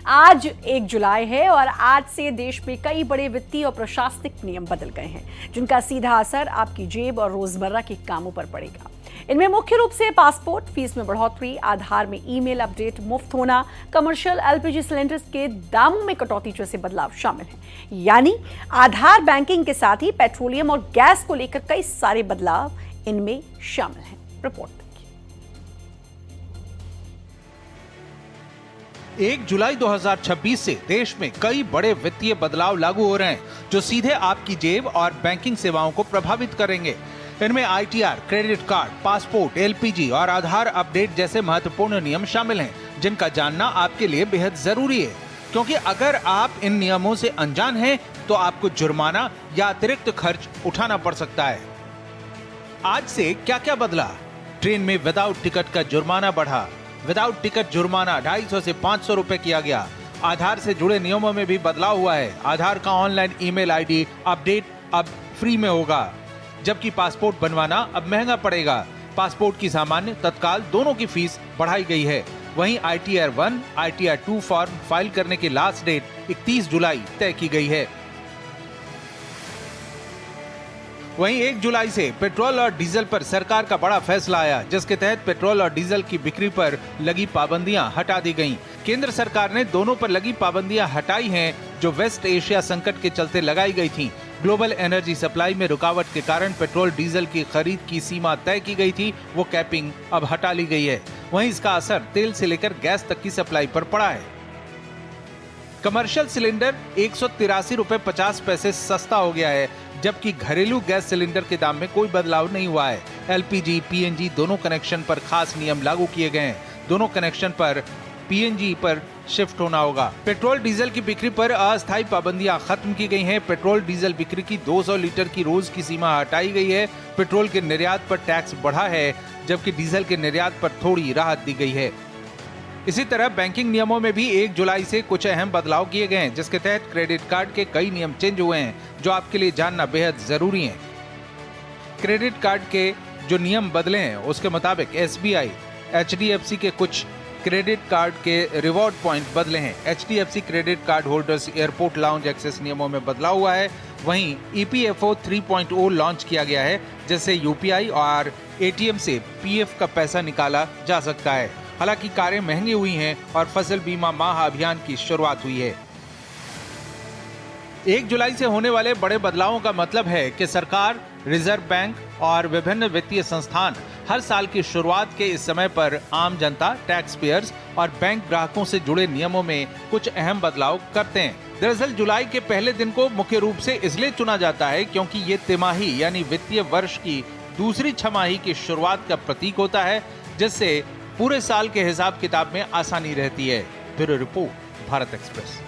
आज 1 जुलाई है और आज से देश में कई बड़े वित्तीय और प्रशासनिक नियम बदल गए हैं, जिनका सीधा असर आपकी जेब और रोजमर्रा के कामों पर पड़ेगा। इनमें मुख्य रूप से पासपोर्ट फीस में बढ़ोतरी, आधार में ईमेल अपडेट मुफ्त होना, कमर्शियल एलपीजी सिलेंडर्स के दामों में कटौती जैसे बदलाव शामिल हैं। यानी आधार बैंकिंग के साथ ही पेट्रोलियम और गैस को लेकर कई सारे बदलाव इनमें शामिल हैं। रिपोर्ट 1 जुलाई 2026 से देश में कई बड़े वित्तीय बदलाव लागू हो रहे हैं, जो सीधे आपकी जेब और बैंकिंग सेवाओं को प्रभावित करेंगे। इनमें ITR, credit card, passport, LPG और आधार अपडेट जैसे महत्वपूर्ण नियम शामिल हैं, जिनका जानना आपके लिए बेहद जरूरी है, क्योंकि अगर आप इन नियमों से अनजान हैं, तो आपको जुर्माना या अतिरिक्त खर्च उठाना पड़ सकता है। आज से क्या क्या बदला? ट्रेन में विदाउट टिकट का जुर्माना बढ़ा। विदाउट टिकट जुर्माना 250 से 500 रुपए किया गया। आधार से जुड़े नियमों में भी बदलाव हुआ है। आधार का ऑनलाइन ईमेल आईडी अपडेट अब फ्री में होगा, जबकि पासपोर्ट बनवाना अब महंगा पड़ेगा। पासपोर्ट की सामान्य, तत्काल दोनों की फीस बढ़ाई गई है। वहीं ITR 1, ITR 2 फॉर्म फाइल करने की लास्ट डेट 31 जुलाई तय की गई है। वहीं 1 जुलाई से पेट्रोल और डीजल पर सरकार का बड़ा फैसला आया, जिसके तहत पेट्रोल और डीजल की बिक्री पर लगी पाबंदियां हटा दी गईं। केंद्र सरकार ने दोनों पर लगी पाबंदियां हटाई हैं, जो वेस्ट एशिया संकट के चलते लगाई गई थीं। ग्लोबल एनर्जी सप्लाई में रुकावट के कारण पेट्रोल डीजल की खरीद की सीमा तय की गई थी, वो कैपिंग अब हटा ली गई है। वहीं इसका असर तेल से लेकर गैस तक की सप्लाई पर पड़ा है। कमर्शियल सिलेंडर 183 रुपए 50 पैसे सस्ता हो गया है, जबकि घरेलू गैस सिलेंडर के दाम में कोई बदलाव नहीं हुआ है। एलपीजी, पीएनजी दोनों कनेक्शन पर खास नियम लागू किए गए हैं। दोनों कनेक्शन पर पीएनजी पर शिफ्ट होना होगा। पेट्रोल डीजल की बिक्री पर अस्थायी पाबंदियां खत्म की गई हैं। पेट्रोल डीजल बिक्री की 200 लीटर की रोज की सीमा हटाई गई है। पेट्रोल के निर्यात पर टैक्स बढ़ा है, जबकि डीजल के निर्यात पर थोड़ी राहत दी गई है। इसी तरह बैंकिंग नियमों में भी 1 जुलाई से कुछ अहम बदलाव किए गए हैं, जिसके तहत क्रेडिट कार्ड के कई नियम चेंज हुए हैं, जो आपके लिए जानना बेहद जरूरी है। क्रेडिट कार्ड के जो नियम बदले हैं, उसके मुताबिक SBI, HDFC के कुछ क्रेडिट कार्ड के रिवॉर्ड पॉइंट बदले हैं। HDFC credit card holders airport lounge access नियमों में बदलाव हुआ है। वहीं EPFO 3.0 लॉन्च किया गया है, जिससे UPI और ATM से PF का पैसा निकाला जा सकता है। हालांकि कारें महंगी हुई हैं और फसल बीमा माह अभियान की शुरुआत हुई है। 1 जुलाई से होने वाले बड़े बदलावों का मतलब है कि सरकार, रिजर्व बैंक और विभिन्न वित्तीय संस्थान हर साल की शुरुआत के इस समय पर आम जनता, टैक्स पेयर्स और बैंक ग्राहकों से जुड़े नियमों में कुछ अहम बदलाव करते हैं। दरअसल जुलाई के पहले दिन को मुख्य रूप से इसलिए चुना जाता है क्योंकि ये तिमाही यानी वित्तीय वर्ष की दूसरी छमाही की शुरुआत का प्रतीक होता है, जिससे पूरे साल के हिसाब किताब में आसानी रहती है। Bureau report, Bharat express.